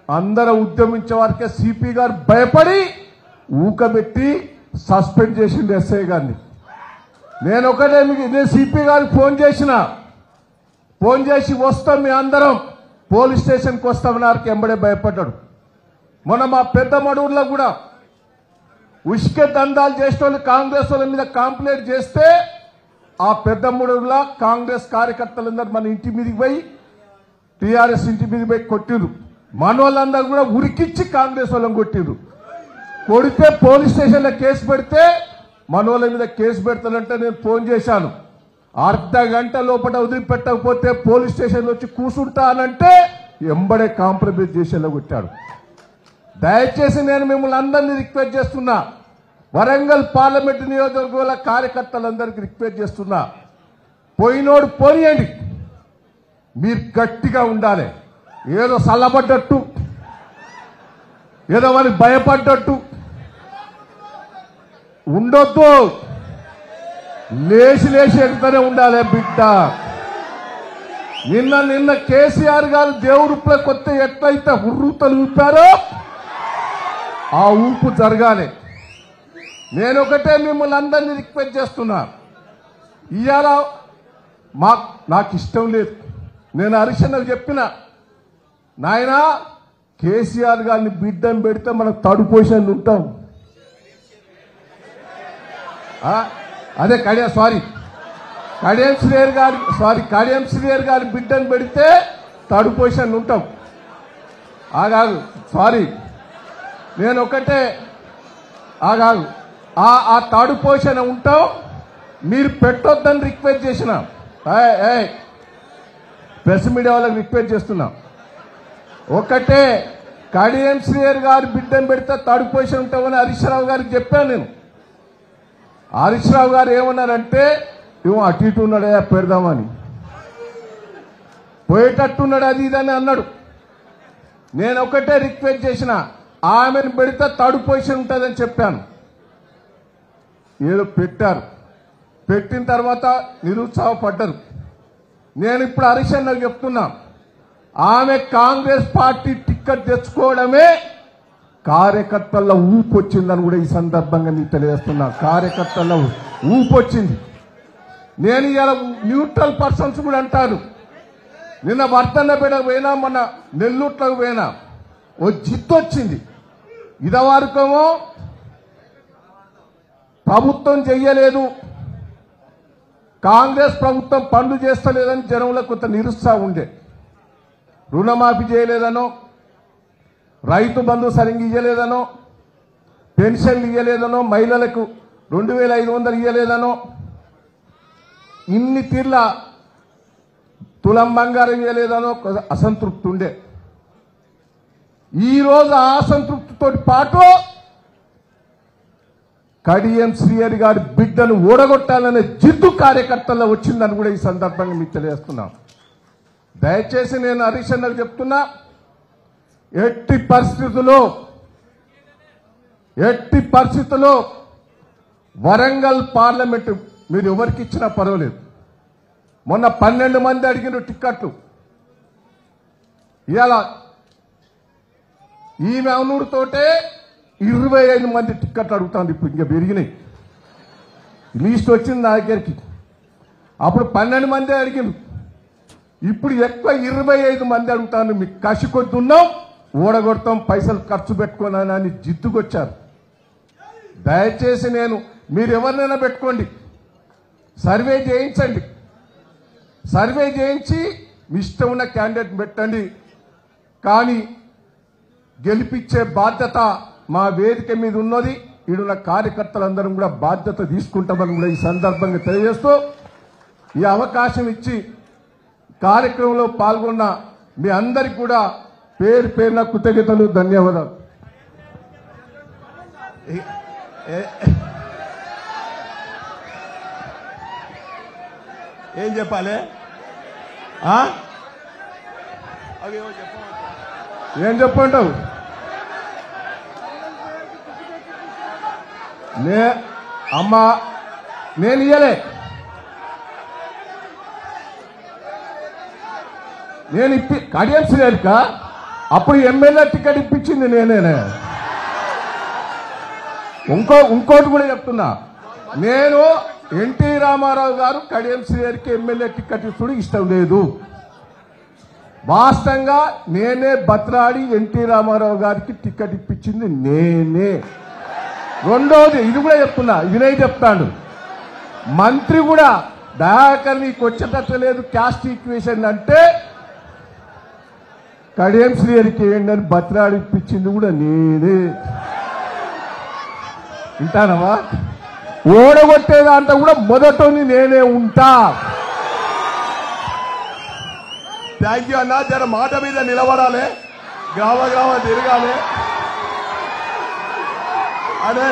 అందరూ ఉద్యమించే వారికే సిపి గారు భయపడి ఊకబెట్టి సస్పెండ్ చేసిండు ఎస్ఐ గారిని. నేను ఒకటే నేను సిపి గారికి ఫోన్ చేసి వస్తాం మీ అందరం పోలీస్ స్టేషన్కి వస్తామన్నారికి ఎంబడే భయపడ్డాడు. మొన్న మా పెద్ద మడూరులో కూడా ఉష్క దందాలు చేసిన వాళ్ళు కాంగ్రెస్ వాళ్ళ మీద కంప్లైంట్ చేస్తే ఆ పెద్ద మడూరులో కాంగ్రెస్ కార్యకర్తలందరూ మన ఇంటి మీదకి పోయి టీఆర్ఎస్ ఇంటి మీదకి పోయి కొట్టిరు. మన వాళ్ళందరూ కూడా ఉరికిచ్చి కాంగ్రెస్ వాళ్ళని కొట్టిరు. కొడితే పోలీస్ స్టేషన్లో కేసు పెడితే మన వాళ్ళ మీద కేసు పెడతానంటే నేను ఫోన్ చేశాను. అర్ధ గంట లోపల వదిలిపెట్టకపోతే పోలీస్ స్టేషన్లో వచ్చి కూర్చుంటానంటే ఎంబడే కాంప్రమైజ్ చేసేలా కొట్టాడు. దయచేసి నేను మిమ్మల్ని అందరినీ రిక్వెస్ట్ చేస్తున్నా, వరంగల్ పార్లమెంటు నియోజకవర్గాల కార్యకర్తలందరికీ రిక్వెస్ట్ చేస్తున్నా, పోయినోడు పోనీయండి, మీరు గట్టిగా ఉండాలి. ఏదో చల్లబడ్డట్టు ఏదో మనకి భయపడ్డట్టు ఉండొద్దు. లేచి ఎడుతూనే ఉండాలి బిడ్డ. నిన్న కేసీఆర్ గారు దేవుడిపై కొత్త ఎట్లయితే హుర్రూతలు ఊపారో ఆ ఊపు జరగాలి. నేను ఒకటే మిమ్మల్ని అందరినీ రిక్వెస్ట్ చేస్తున్నా, ఇవాళ నాకు ఇష్టం లేదు. నేను హరిశన్నకు చెప్పిన, నాయనా కేసీఆర్ గారిని బిడ్డను పెడితే మనం థర్డ్ పొజిషన్ ఉంటాం. అదే కడియం శ్రీహరి గారి బిడ్డను పెడితే థర్డ్ పొజిషన్ ఉంటాం. ఆగాగు సారీ నేను ఒకటే ఆగాగు ఆ థర్డ్ పొజిషన్ ఉంటాం. మీరు పెట్టొద్దని రిక్వెస్ట్ చేసిన ప్రెస్ మీడియా వాళ్ళకి రిక్వెస్ట్ చేస్తున్నా. ఒకటే కడియం శ్రీహరి గారి బిడ్డను పెడితే థర్డ్ పొజిషన్ ఉంటామని హరీష్ రావు గారికి చెప్పాను నేను. హరీష్ రావు గారు ఏమన్నారంటే ఇవ్వ అటు ఇటు ఉన్నాడే పెడదామని, పోయేటట్టున్నాడు అది ఇదని అన్నాడు. నేను ఒకటే రిక్వెస్ట్ చేసిన, ఆమెను పెడితే థర్డ్ పొజిషన్ ఉంటుందని చెప్పాను. ఏదో పెట్టారు, పెట్టిన తర్వాత నిరుత్సాహపడ్డారు. నేను ఇప్పుడు హరీష్ అన్నకు చెప్తున్నా, ఆమె కాంగ్రెస్ పార్టీ టిక్కెట్ తెచ్చుకోవడమే కార్యకర్తల్లో ఊపు వచ్చిందని కూడా ఈ సందర్భంగా మీకు తెలియజేస్తున్నా. కార్యకర్తల్లో ఊపు వచ్చింది. నేను ఇలా న్యూట్రల్ పర్సన్స్ కూడా అంటాను. నిన్న వర్ధన్నపేటకు పోయినా, మొన్న నెల్లూట్లకు పోయినా, ఓ జిత్తు వచ్చింది. ఇదివరకేమో ప్రభుత్వం చెయ్యలేదు, కాంగ్రెస్ ప్రభుత్వం పనులు చేస్తలేదని జనంలో కొంత నిరుత్సాహం ఉండే. రుణమాఫీ చేయలేదనో, రైతు బంధు సరిగ్గా ఇయ్యలేదనో, పెన్షన్లు ఇయ్యలేదనో, మహిళలకు 2500 ఇయ్యలేదనో, ఇన్ని తీర్ల తులం బంగారం ఇయ్యలేదనో అసంతృప్తి ఉండే. ఈరోజు ఆ అసంతృప్తితో పాటు కడియం శ్రీహరి గారి బిడ్డను ఓడగొట్టాలనే జిద్దు కార్యకర్తల్లో వచ్చిందని కూడా ఈ సందర్భంగా మీకు తెలియజేస్తున్నాం. దయచేసి నేను హరీష్ అన్నకు చెప్తున్నా, ఎట్టి పరిస్థితుల్లో వరంగల్ పార్లమెంటు మీరు ఎవరికి ఇచ్చినా పర్వాలేదు. మొన్న 12 మంది అడిగిన టిక్కెట్లు, ఇవాళ ఈమె అవునూరుతోటే 25 మంది టిక్కెట్లు అడుగుతాను. ఇప్పుడు ఇంకా పెరిగినాయి, లిస్ట్ వచ్చింది నా దగ్గరికి. అప్పుడు 12 మంది అడిగిన, ఇప్పుడు ఎక్కువ 25 మంది అడుగుతాను. మీకు కసి కొద్ది ఉన్నాం, ఓడగొడతాం, పైసలు ఖర్చు పెట్టుకోనని జిద్దుకొచ్చారు. దయచేసి మీరు ఎవరినైనా పెట్టుకోండి, సర్వే చేయించండి, సర్వే చేయించి మీ ఇష్టం ఉన్న క్యాండిడేట్ పెట్టండి. కానీ గెలిపించే బాధ్యత మా వేదిక మీద ఉన్నది. ఈడున్న కార్యకర్తలందరం కూడా బాధ్యత తీసుకుంటామని కూడా ఈ సందర్భంగా తెలియజేస్తూ, ఈ అవకాశం ఇచ్చి కార్యక్రమంలో పాల్గొన్న మీ అందరికి కూడా పేరు పేరున కృతజ్ఞతలు, ధన్యవాదాలు. ఏం చెప్పాలి? ఏం చెప్పంటావు? అమ్మా నేను ఇయ్యలే, నేను కడియం శ్రీహరిక అప్పుడు ఎమ్మెల్యే టికెట్ ఇప్పించింది నేనే. ఇంకోటి కూడా చెప్తున్నా, నేను ఎన్టీ రామారావు గారు కడియం శ్రీహరికి ఎమ్మెల్యే టికెట్ ఇస్తుడు ఇష్టం లేదు. వాస్తవంగా నేనే బత్రాడి ఎన్టీ రామారావు గారికి టికెట్ ఇప్పించింది నేనే. రెండోది ఇది కూడా చెప్తున్నా, వినయ్ చెప్తాడు, మంత్రి కూడా దయాకర్ నీకు వచ్చేటట్టు లేదు క్యాస్ట్ ఈక్వేషన్ అంటే కడియం శ్రీహరికి ఏంటని బత్రాడి ఇప్పించింది కూడా నేనే. వింటానవా? ఓడగొట్టే దాంట్లో కూడా మొదటోని నేనే ఉంటా. థ్యాంక్ యూ అన్న. జర మాట మీద నిలబడాలి, గ్రామ గ్రామ తిరగాలి. అదే